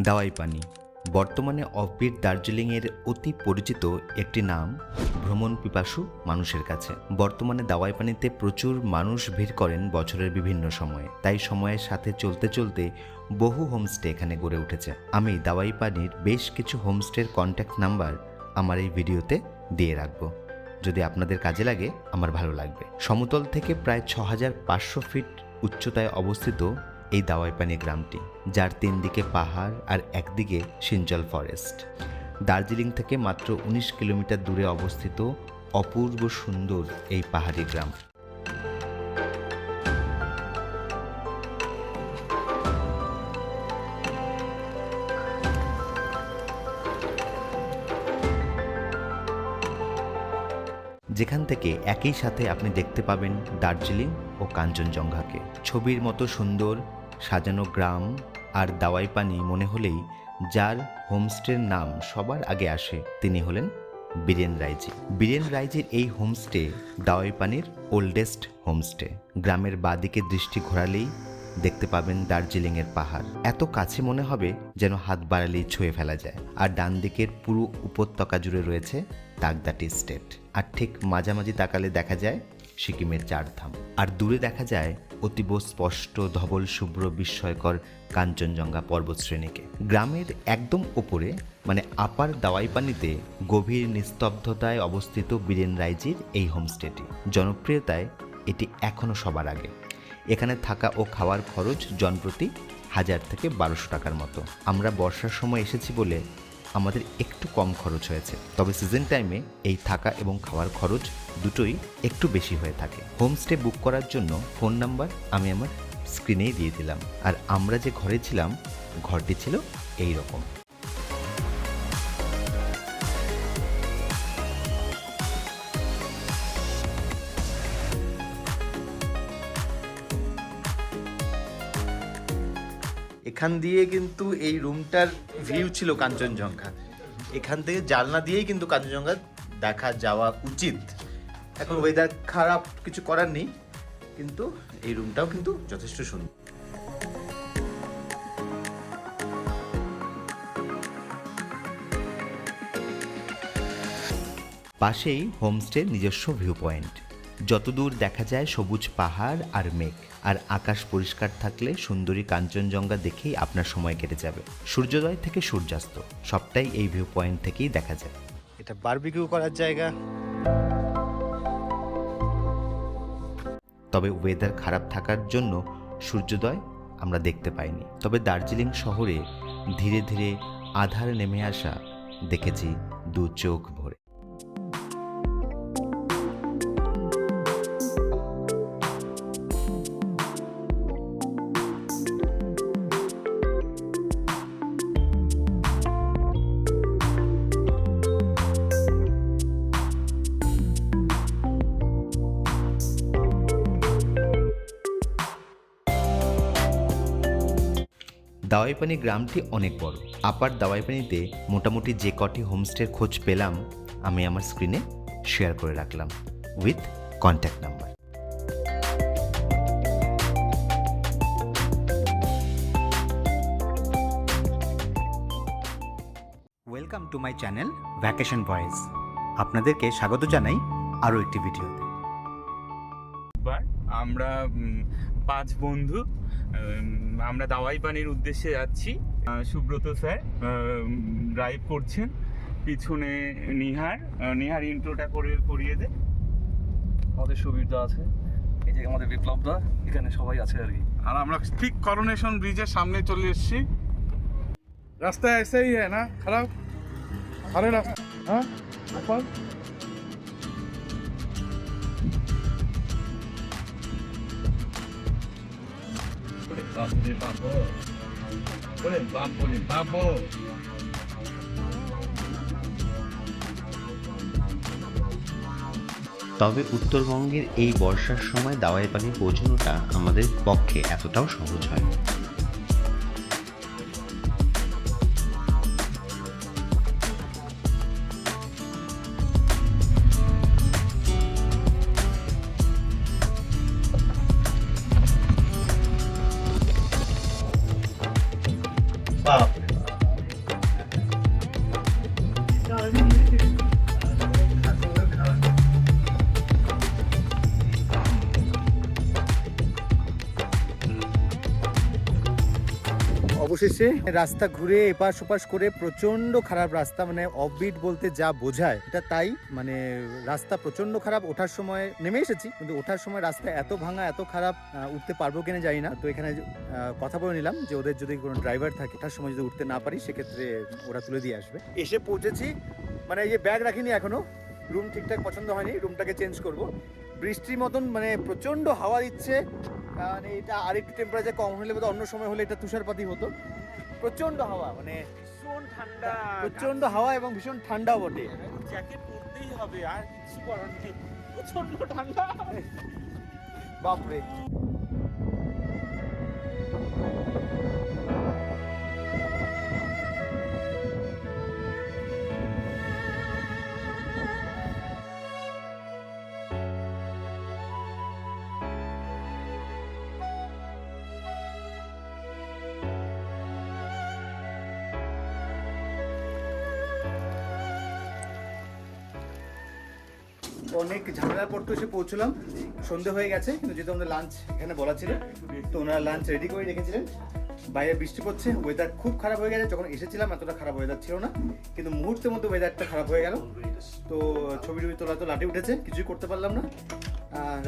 দাওয়াই পানি বর্তমানে অফবিট দার্জিলিংয়ের অতি পরিচিত একটি নাম ভ্রমণ পিপাসু মানুষের কাছে। বর্তমানে দাওয়াই পানিতে প্রচুর মানুষ ভিড় করেন বছরের বিভিন্ন সময়ে, তাই সময়ের সাথে চলতে চলতে বহু হোমস্টে এখানে গড়ে উঠেছে। আমি দাওয়াই পানির বেশ কিছু হোমস্টের কন্ট্যাক্ট নাম্বার আমার এই ভিডিওতে দিয়ে রাখবো, যদি আপনাদের কাজে লাগে আমার ভালো লাগবে। সমতল থেকে প্রায় 6500 ফিট উচ্চতায় অবস্থিত এই দাওয়াই পানি গ্রামটি, যার 3 দিকে পাহাড় আর একদিকে সিঞ্চল ফরেস্ট। দার্জিলিং থেকে মাত্র 19 কিলোমিটার দূরে অবস্থিত অপূর্ব সুন্দর এই পাহাড়ি গ্রাম। যেখান থেকে একই সাথে আপনি দেখতে পাবেন দার্জিলিং ও কাঞ্চনজঙ্ঘাকে। ছবির মতো সুন্দর সাজানো গ্রাম আর দাওয়াই পানি মনে হলেই যার হোমস্টের নাম সবার আগে আসে তিনি হলেন বীরেন রায়জি। বীরেন রায়জির এই হোমস্টে দাওয়াই পানির ওল্ডেস্ট হোমস্টে। গ্রামের বাঁদিকে দৃষ্টি ঘোরালেই দেখতে পাবেন দার্জিলিংয়ের পাহাড়। এত কাছে মনে হবে যেন হাত বাড়ালেই ছুঁয়ে ফেলা যায়। আর ডান দিকের পুরো উপত্যকা জুড়ে রয়েছে তাগদা টি স্টেট। আর ঠিক মাঝামাঝি তাকালে দেখা যায় সিকিমের 4 ধাম। আর দূরে দেখা যায় অতীব স্পষ্ট ধবল শুভ্র বিস্ময়কর কাঞ্চনজঙ্ঘা পর্বতশ্রেণীকে। গ্রামের একদম ওপরে মানে আপার দাওয়াই পানিতে গভীর নিস্তব্ধতায় অবস্থিত বীরেন রায়জির এই হোমস্টেটি। জনপ্রিয়তায় এটি এখনও সবার আগে। এখানে থাকা ও খাওয়ার খরচ জনপ্রতি 1000 থেকে 1200 টাকার মতো। আমরা বর্ষার সময় এসেছি বলে আমাদের একটু কম খরচ হয়েছে, তবে সিজন টাইমে এই থাকা এবং খাওয়ার খরচ দুটোই একটু বেশি হয়ে থাকে। হোমস্টে বুক করার জন্য ফোন নাম্বার আমি আমার স্ক্রিনেই দিয়ে দিলাম। আর আমরা যে ঘরে ছিলাম ঘরটি ছিল এই রকম। এখান দিয়ে কিন্তু এই রুমটার ভিউ ছিল কাঞ্চনজঙ্ঘা। এখান থেকে জানলা দিয়েই কিন্তু কাঞ্চনজঙ্ঘা দেখা যাওয়া উচিত। এখন ওয়েদার খারাপ, কিছু করার নেই, কিন্তু এই রুমটাও কিন্তু যথেষ্ট সুন্দর। পাশেই হোমস্টের নিজস্ব ভিউ পয়েন্ট। যতদূর দেখা যায় সবুজ পাহাড় আর মেঘ, আর আকাশ পরিষ্কার থাকলে সুন্দরী কাঞ্চনজঙ্ঘা দেখেই আপনার সময় কেটে যাবে। সূর্যোদয় থেকে সূর্যাস্ত সবটাই এই ভিউ পয়েন্ট থেকেই দেখা যায়। এটা বারবিকিউ করার জায়গা। তবে ওয়েদার খারাপ থাকার জন্য সূর্যোদয় আমরা দেখতে পাইনি। তবে দার্জিলিং শহরে ধীরে ধীরে আধার নেমে আসা দেখেছি 2 চোখ ভরে। দাওয়াইপানি গ্রামটি অনেক বড়। আপার দাওয়াইপানিতে মোটামুটি যে কটি হোমস্টের খোঁজ পেলাম আমি আমার স্ক্রিনে শেয়ার করে রাখলাম with contact number. Welcome to my channel vacation voice. আপনাদেরকে স্বাগত জানাই আরও একটি ভিডিওতে। আমরা 5 বন্ধু আমরা দাওয়াই পানির উদ্দেশ্যে যাচ্ছি। সুব্রত স্যার ড্রাইভ করছেন, পিছনে নিহার ইন্ট্রোটা করিয়ে দে। আমাদের সুবিধা আছে, এই যে আমাদের বিপ্লবদা, এখানে সবাই আছে আর কি। আর আমরা ঠিক করোনেশন ব্রিজের সামনে চলে এসেছি। রাস্তা ऐसे ही है ना खराब? अरे रास्ता हाँ ऊपर बाबो তবে উত্তরবঙ্গের এই বর্ষার সময় দাওয়াই পানি পৌঁছানোটা আমাদের পক্ষে এতটাও সহজ হয় না। অবশেষে রাস্তা ঘুরে এপাশ ওপাশ করে প্রচন্ড খারাপ রাস্তা, মানে অফবিট বলতে যা বোঝায় এটা তাই। মানে রাস্তা প্রচন্ড খারাপ। ওঠার সময় নেমে এসেছি, কিন্তু ওঠার সময় রাস্তা এত ভাঙা, এত খারাপ, উঠতে পারবো কিনা জানি না। তো এখানে কথা বলে নিলাম যে ওদের যদি কোনো ড্রাইভার থাকে, ওঠার সময় যদি উঠতে না পারি সেক্ষেত্রে ওরা তুলে দিয়ে আসবে। এসে পৌঁছেছি, মানে এই যে ব্যাগ রাখিনি এখনো, রুম ঠিকঠাক পছন্দ হয়নি, রুমটাকে চেঞ্জ করব। বৃষ্টির মতন মানে প্রচন্ড হাওয়া দিচ্ছে, মানে এটা আরেকটু টেম্পারেচার কম হলে বোধহয় অন্য সময় হলে এটা তুষারপাতি হতো। প্রচন্ড হাওয়া, মানে ভীষণ ঠান্ডা, প্রচন্ড হাওয়া এবং ভীষণ ঠান্ডাও বটে। জ্যাকেট পরতেই হবে, আর কিছু করার নেই, প্রচন্ড ঠান্ডা। বাপরে। অনেক ঝামেলার পর তো এসে পৌঁছলাম, সন্ধে হয়ে গেছে, কিন্তু যেহেতু আমাদের লাঞ্চ এখানে বলা ছিল তো ওনারা লাঞ্চ রেডি করে রেখেছিলেন। বাইরে বৃষ্টি পড়ছে, ওয়েদার খুব খারাপ হয়ে গেছে। যখন এসেছিলাম এতটা খারাপ ওয়েদার ছিল না, কিন্তু মুহূর্তের মধ্যে ওয়েদারটা খারাপ হয়ে গেল। তো ছবি টবি তোলা তো লাটে উঠেছে, কিছুই করতে পারলাম না।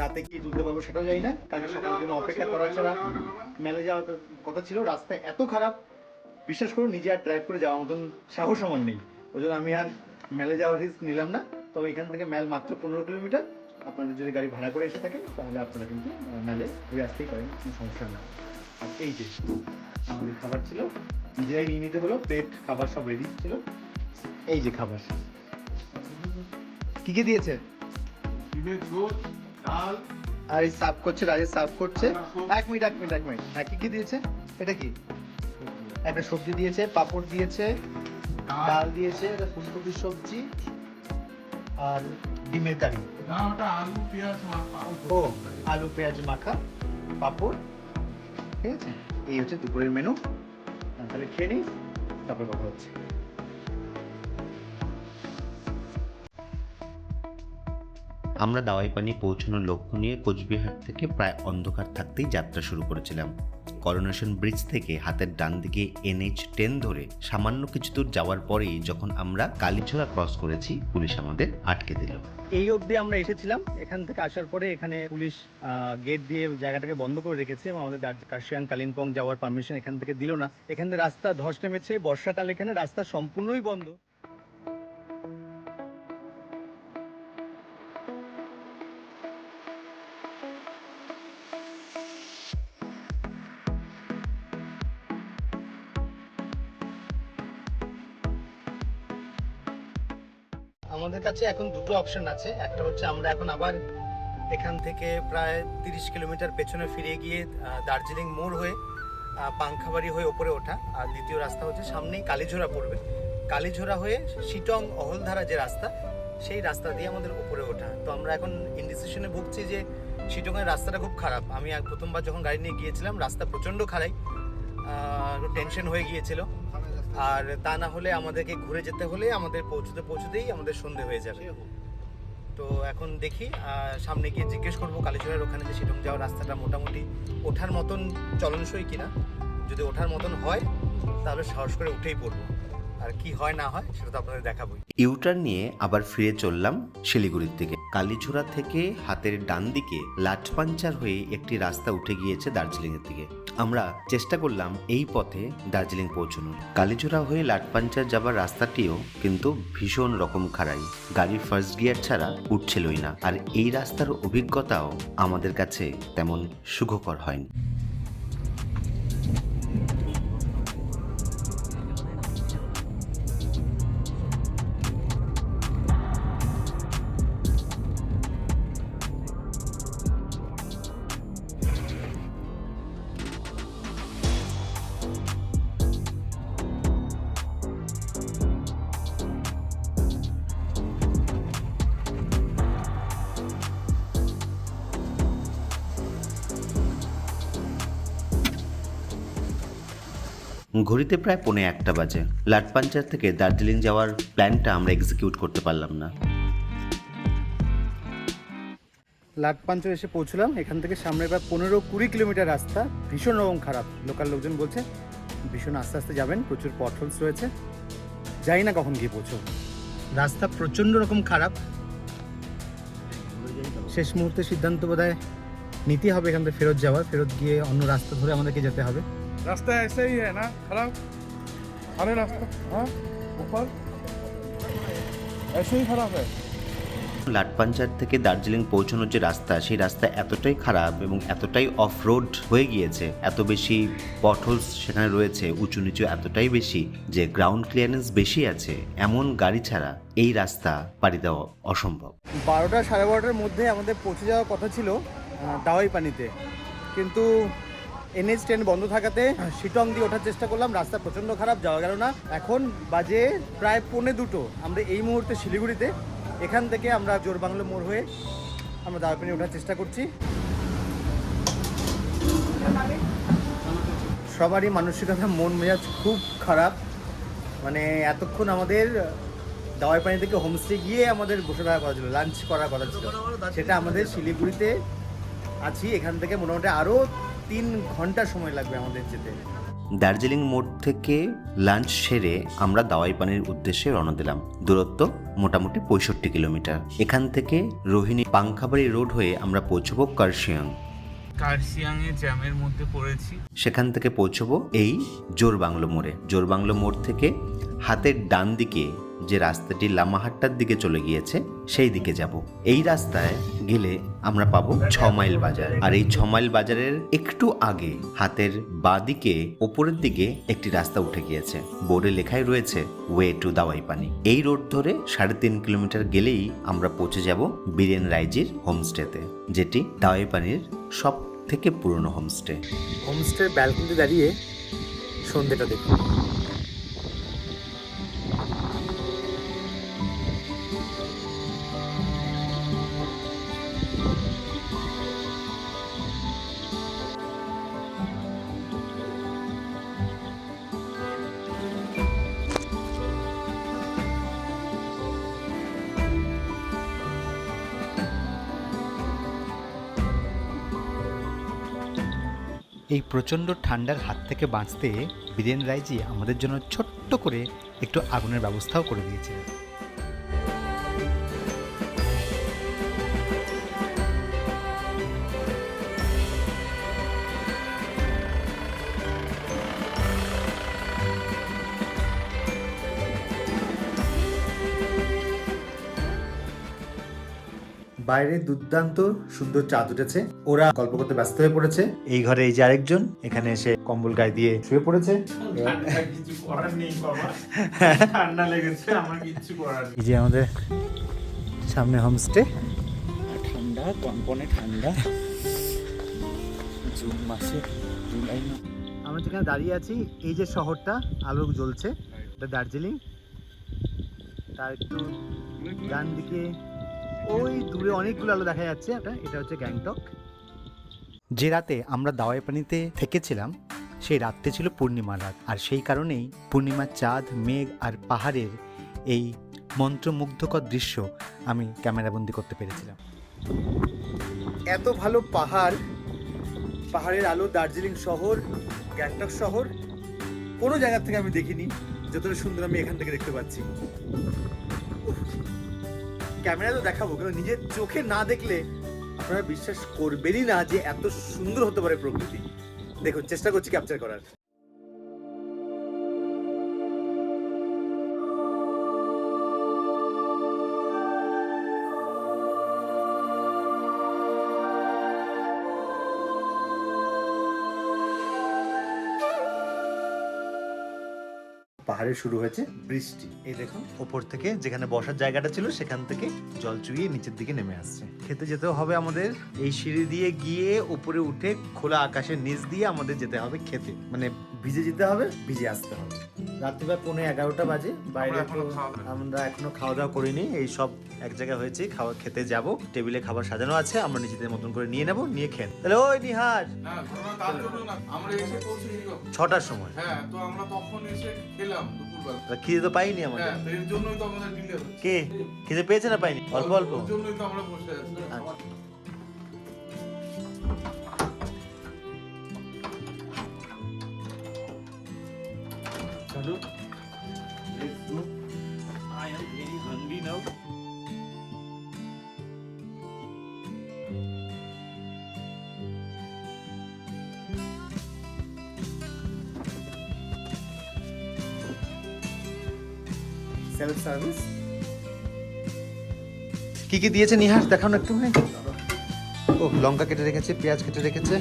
রাতে কি তুলতে পারবো সেটাও জানি না, কালকে সকালের জন্য অপেক্ষা করা ছাড়া। মেলে যাওয়ার কথা ছিল, রাস্তা এত খারাপ, বিশ্বাস করুন নিজে আর ড্রাইভ করে যাওয়ার মতন সাহস আমার নেই। ওই জন্য আমি আর মেলে যাওয়ার রিস্ক নিলাম না। তবে এখান থেকে মেল মাত্র 15 কিলোমিটার। আপনাদের যদি গাড়ি ভাড়া করে এসে থাকেন তাহলে আপনারা কিন্তু মেলে ঘুরে আসতেই পারেন, কোনো সমস্যা না। আর এই যে আমাদের খাবার ছিল, নিজেরাই নিয়ে নিতে হলো, প্লেট খাবার সব রেডি ছিল। এই যে খাবার কি কি দিয়েছে, আর এই সার্ভ করছে, রাজেশ সার্ভ করছে। এক মিনিট হ্যাঁ, কি কি দিয়েছে? এটা কি? একটা সবজি দিয়েছে, পাঁপড় দিয়েছে, ডাল দিয়েছে, একটা ফুলকপির সবজি আর ডিমের কারি। ও আলু পেঁয়াজ মাখা, পাঁপড়। ঠিক আছে, এই হচ্ছে দুপুরের মেনু। তাহলে খেয়ে নিই, তারপরে কথা হচ্ছে। আমরা দাওয়াই পানি পৌঁছানোর লক্ষ্য নিয়ে কোচবিহার থেকে প্রায় অন্ধকার থাকতেই যাত্রা শুরু করেছিলাম। করোনেশন ব্রিজ থেকে হাতের ডান দিকে NH10 ধরে সামান্য কিছু দূর যাওয়ার পরেই যখন আমরা কালীছড়া ক্রস করেছি, পুলিশ আমাদের আটকে দিল। এই অবধি আমরা এসেছিলাম, এখান থেকে আসার পরে এখানে পুলিশ গেট দিয়ে জায়গাটাকে বন্ধ করে রেখেছে এবং আমাদের কার্শিয়াং কালিম্পং যাওয়ার পারমিশন এখান থেকে দিল না। এখানে রাস্তা ধস নেমেছে, বর্ষাকাল, এখানে রাস্তা সম্পূর্ণই বন্ধ। আমাদের কাছে এখন দুটো অপশন আছে। একটা হচ্ছে আমরা এখন আবার এখান থেকে প্রায় 30 কিলোমিটার পেছনে ফিরে গিয়ে দার্জিলিং মোড় হয়ে পাংখাবাড়ি হয়ে ওপরে ওঠা। আর দ্বিতীয় রাস্তা হচ্ছে সামনেই কালীঝোড়া পড়বে, কালীঝোড়া হয়ে শিটং অহলধারা যে রাস্তা, সেই রাস্তা দিয়ে আমাদের উপরে ওঠা। তো আমরা এখন ইনডিসিশনে ভুগছি যে শিটংয়ের রাস্তাটা খুব খারাপ। আমি প্রথমবার যখন গাড়ি নিয়ে গিয়েছিলাম রাস্তা প্রচণ্ড খারাপ, টেনশন হয়ে গিয়েছিল। আর তা না হলে আমাদেরকে ঘুরে যেতে হলে আমাদের পৌঁছতেই আমাদের সন্ধে হয়ে যাবে। তো এখন দেখি, সামনে গিয়ে জিজ্ঞেস করবো কালীচরের ওখানে যে শিলং যাওয়ার রাস্তাটা মোটামুটি ওঠার মতন চলনসই কিনা। যদি ওঠার মতন হয় তাহলে সাহস করে উঠেই পড়বো, আর কি হয় না হয় সেটা তো আপনাদের দেখাবোই। ইউটার্ন নিয়ে আবার ফিরে চললাম শিলিগুড়ির দিকে। কালীঝোড়া থেকে হাতের ডান দিকে লাটপাঞ্চার হয়ে একটি রাস্তা উঠে গিয়েছে দার্জিলিংয়ের দিকে। আমরা চেষ্টা করলাম এই পথে দার্জিলিং পৌঁছানোর। কালীঝোড়া হয়ে লাটপাঞ্চার যাবার রাস্তাটিও কিন্তু ভীষণ রকম খারাই, গাড়ির ফার্স্ট গিয়ার ছাড়া উঠছিলই না। আর এই রাস্তার অভিজ্ঞতাও আমাদের কাছে তেমন সুখকর হয়নি। ঘড়িতে প্রায় 1:45 বাজে। লাটপাঞ্চার থেকে দার্জিলিং যাওয়ার প্ল্যানটা আমরা এক্সিকিউট করতে পারলাম না। লাটপাঞ্চর এসে পৌঁছলাম। এখান থেকে সামনে প্রায় 15-20 কিলোমিটার রাস্তা, ভীষণ রকম খারাপ। লোকাল লোকজন বলছে ভীষণ আস্তে আস্তে যাবেন, প্রচুর পথহোলস রয়েছে, যাই না কখন গিয়ে পৌঁছব। রাস্তা প্রচণ্ড রকম খারাপ। শেষ মুহূর্তে সিদ্ধান্ত বোধহয় নিতে হবে এখান থেকে ফেরত যাওয়ার, ফেরত গিয়ে অন্য রাস্তা ধরে আমাদেরকে যেতে হবে। रास्ता ऐसा ही है ना खराब? अरे रास्ता हाँ ऊपर ऐसे ही खराब है। লাটপাঞ্চার থেকে দার্জিলিং পৌঁছানোর যে রাস্তা, সেই রাস্তা এতটাই খারাপ এবং এতটাই অফ রোড হয়ে গিয়েছে, এত বেশি পটহোলস সেখানে রয়েছে, উঁচু নিচু এতটাই বেশি যে গ্রাউন্ড ক্লিয়ারেন্স বেশি আছে, এমন গাড়ি ছাড়া এই রাস্তা পাড়ি দেওয়া অসম্ভব। 12টা 12:30টার মধ্যে আমাদের পৌঁছে যাওয়ার কথা ছিল দাওয়াই পানিতে, কিন্তু NH10 বন্ধ থাকাতে শিটং দিয়ে ওঠার চেষ্টা করলাম। রাস্তা প্রচণ্ড খারাপ, যাওয়া গেল না। এখন বাজে প্রায় 1:45। আমরা এই মুহূর্তে শিলিগুড়িতে। এখান থেকে আমরা জোরবাংলো মোড় হয়ে আমরা দাওয়াই পানি ওঠার চেষ্টা করছি। সবারই মানসিকতা, মন মেজাজ খুব খারাপ। মানে এতক্ষণ আমাদের দাওয়াই পানি থেকে হোমস্টে গিয়ে আমাদের বসে থাকার কথা ছিল, লাঞ্চ করার কথা ছিল, সেটা আমাদের শিলিগুড়িতে আছি। এখান থেকে মোটামুটি আরও 3 ঘন্টা সময় লাগবে আমাদের যেতে। দার্জিলিং মোড় থেকে লাঞ্চ সেরে আমরা দাওয়াই পানির উদ্দেশ্যে রওনা দিলাম। দূরত্ব মোটামুটি 65 কিলোমিটার। এখান থেকে রোহিণী পাংখাবাড়ি রোড হয়ে আমরা পৌঁছবো কার্শিয়াং। কার্শিয়াংয়ে জ্যামের মধ্যে পড়েছি। সেখান থেকে পৌঁছবো এই জোরবাংলো মোড়ে। জোরবাংলো মোড় থেকে হাতের ডান দিকে যে রাস্তাটি লামাহাট্টার দিকে চলে গিয়েছে, সেই দিকে যাব। এই রাস্তায় গেলে আমরা পাবো 6 মাইল বাজার, আর এই 6 মাইল বাজারের একটু আগে হাতের বাঁ দিকে ওপরের দিকে একটি রাস্তা উঠে গিয়েছে, বোর্ডে লেখাই রয়েছে ওয়ে টু দাওয়াই পানি। এই রোড ধরে 3.5 কিলোমিটার গেলেই আমরা পৌঁছে যাব বীরেন রাইজির হোমস্টেতে, যেটি দাওয়াই পানির সব থেকে পুরনো হোমস্টে। হোমস্টের ব্যালকনিতে দাঁড়িয়ে সন্ধ্যেটা দেখুন। এই প্রচণ্ড ঠান্ডার হাত থেকে বাঁচতে বীরেন রায়জি আমাদের জন্য ছোট্ট করে একটু আগুনের ব্যবস্থাও করে দিয়েছিলেন। বাইরে দুর্দান্ত সুন্দর চাঁদ উঠেছে। ওরা গল্প করতে ব্যস্ত হয়ে পড়েছে। এই ঘরে এই যে আরেকজন এখানে এসে কম্বল গায়ে দিয়ে শুয়ে পড়েছে। কিছু করার নেই বাবা, ঠান্ডা লেগেছে, আমার কিছু করার নেই। এই যে আমাদের সামনে হোমস্টে। ঠান্ডা, কনকনে ঠান্ডা, জুন মাসে, জুলাই না। আমরা যেখানে দাঁড়িয়ে আছি, এই যে শহরটা আলো জ্বলছে, এটা দার্জিলিং। তার একটু ডান দিকে ওই দূরে অনেকগুলো আলো দেখা যাচ্ছে, এটা হচ্ছে গ্যাংটক। যে রাতে আমরা দাওয়াই পানিতে থেকেছিলাম, সেই রাতটি ছিল পূর্ণিমার রাত, আর সেই কারণেই পূর্ণিমার চাঁদ, মেঘ আর পাহাড়ের এই মন্ত্রমুগ্ধকর দৃশ্য আমি ক্যামেরাবন্দি করতে পেরেছিলাম। এত ভালো পাহাড়ের আলো, দার্জিলিং শহর, গ্যাংটক শহর কোনো জায়গা থেকে আমি দেখিনি যতটা সুন্দর আমি এখান থেকে দেখতে পাচ্ছি। ক্যামেরা তো দেখাবো, কিন্তু নিজের চোখে না দেখলে আপনারা বিশ্বাস করবেনই না যে এত সুন্দর হতে পারে প্রকৃতি। দেখুন, চেষ্টা করছি ক্যাপচার করার। পাহাড়ে শুরু হয়েছে বৃষ্টি। এই দেখুন, ওপর থেকে যেখানে বসার জায়গাটা ছিল সেখান থেকে জল চুইয়ে নিচের দিকে নেমে আসছে। খেতে যেতেও হবে আমাদের। এই সিঁড়ি দিয়ে গিয়ে উপরে উঠে খোলা আকাশের নিচ দিয়ে আমাদের যেতে হবে খেতে, মানে ভিজে যেতে হবে, ভিজে আসতে হবে। রাত্রি প্রায় 11:15 বাজে, বাইরে তো আমরা এখনো খাওয়া দাওয়া করিনি, এই সব এক জায়গায় হয়েছে, খেতে যাব, টেবিলে খাবার সাজানো আছে, আমরা নিজেদের মতন করে নিয়ে নেব, নিয়ে খেন। তাহলে ওই নিহার হ্যাঁ, ঘটনা তার জন্য না, আমরা এসে পৌঁছেছি কখন? 6টার সময়। হ্যাঁ, তো আমরা তখন এসে খেলাম দুপুরবেলা। তা খিদে তো পাইনি আমাদের। হ্যাঁ, তো এর জন্যই তো আমাদের ডিলে হচ্ছে। কে খিদে পেয়েছে না পাইনি? অল্প অল্প। ওর জন্যই তো আমরা বসে আছি। চলো। I am very hungry now. Self service. কি কি দিয়েছে নিহার দেখানো একটু? ও লঙ্কা কেটে রেখেছে, পেঁয়াজ কেটে রেখেছে।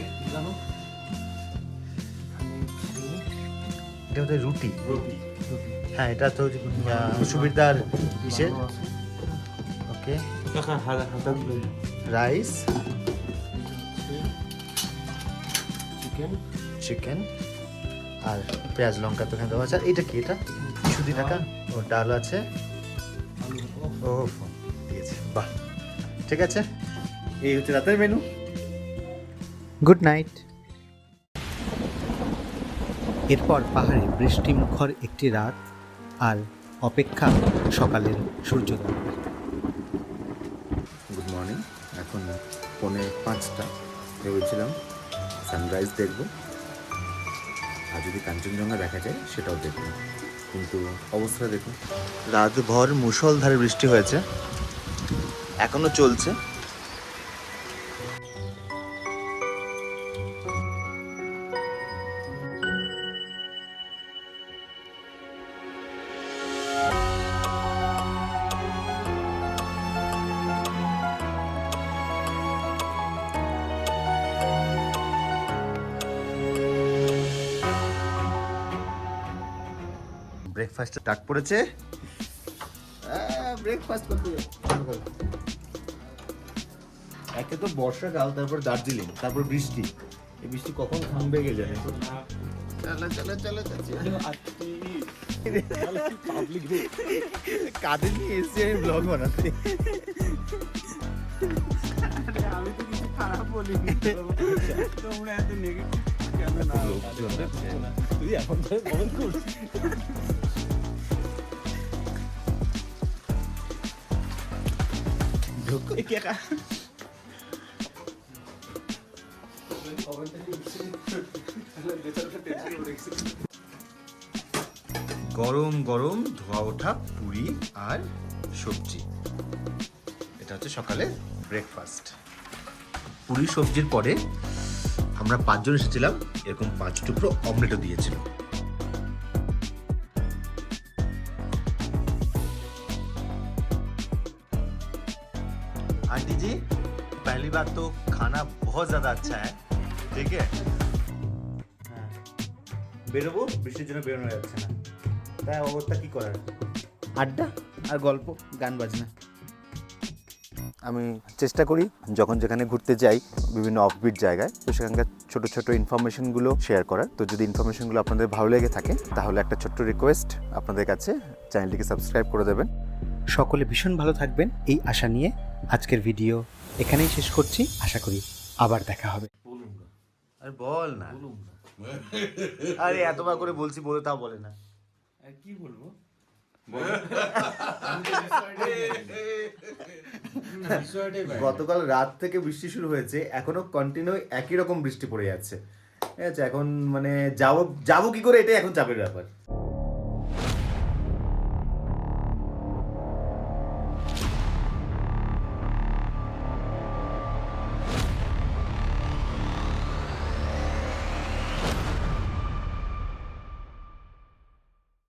এটা হচ্ছে রুটি। হ্যাঁ, এটা তো সুবিধার ইসের। ওকে, রাইস, চিকেন আর পেঁয়াজ লঙ্কা তো এখানে দেওয়া আছে। আর এটা কি? এটা 20 টাকা। ও ডাল আছে। ও দিয়েছে, বাহ, ঠিক আছে। এই হচ্ছে রাতের মেনু। Good night. এরপর পাহাড়ে বৃষ্টিমুখর একটি রাত আর অপেক্ষা সকালের সূর্যোদয়। Good morning. এখন 4:45। ভেবেছিলাম সানরাইজ দেখব, আর যদি কাঞ্চনজঙ্ঘা দেখা যায় সেটাও দেখব, কিন্তু অবস্থাটা দেখুন। রাতভর মুষলধারে বৃষ্টি হয়েছে, এখনো চলছে। ব্রেকফাস্টে ডাক পড়েছে। ব্রেকফাস্ট করতে একে তো বর্ষাকাল, তারপর দার্জিলিং, তারপর বৃষ্টি। এই বৃষ্টি কখন থামবে কে জানে। কাঁধে নিয়ে এসে আমি ব্লগ বানাতে। আমি তো কিছু খারাপ বলিনি, তোমরা এত নেগেটিভ কেন না? তুই এখন তো কমেন্ট করছিস। গরম গরম ধোয়া ওঠা পুরি আর সবজি, এটা হচ্ছে সকালে ব্রেকফাস্ট। পুরি সবজির পরে আমরা 5 জন এসেছিলাম, এরকম 5 টুকরো অমলেটও দিয়েছিল। आंटी जी, पहली बात तो खाना बहुत ज्यादा अच्छा है, ठीक है। বেরোবো, বৃষ্টির জন্য বেরোনো যাচ্ছে না, তাই অবস্থা কি করার। আড্ডা আর গল্প, গান বাজনা। আমি চেষ্টা করি যখন যেখানে ঘুরতে যাই বিভিন্ন অফবিট জায়গায়, তো সেখানকার ছোট ছোট ইনফরমেশনগুলো শেয়ার করার। তো যদি ইনফরমেশনগুলো আপনাদের ভালো লেগে থাকে তাহলে একটা ছোট্ট রিকোয়েস্ট আপনাদের কাছে, চ্যানেলটিকে সাবস্ক্রাইব করে দেবেন। সকলে ভীষণ ভালো থাকবেন এই আশা নিয়ে আজকের ভিডিও এখানেই শেষ করছি। আশা করি আবার দেখা হবে। আরে বল না, আরে এতবার করে বলছি, বলে তাও বলে না। কি বলবো? গতকাল রাত থেকে বৃষ্টি শুরু হয়েছে, এখনো কন্টিনিউ একই রকম বৃষ্টি পড়ে যাচ্ছে। ঠিক আছে, এখন মানে যাবো কি করে, এটাই এখন চাপের ব্যাপার।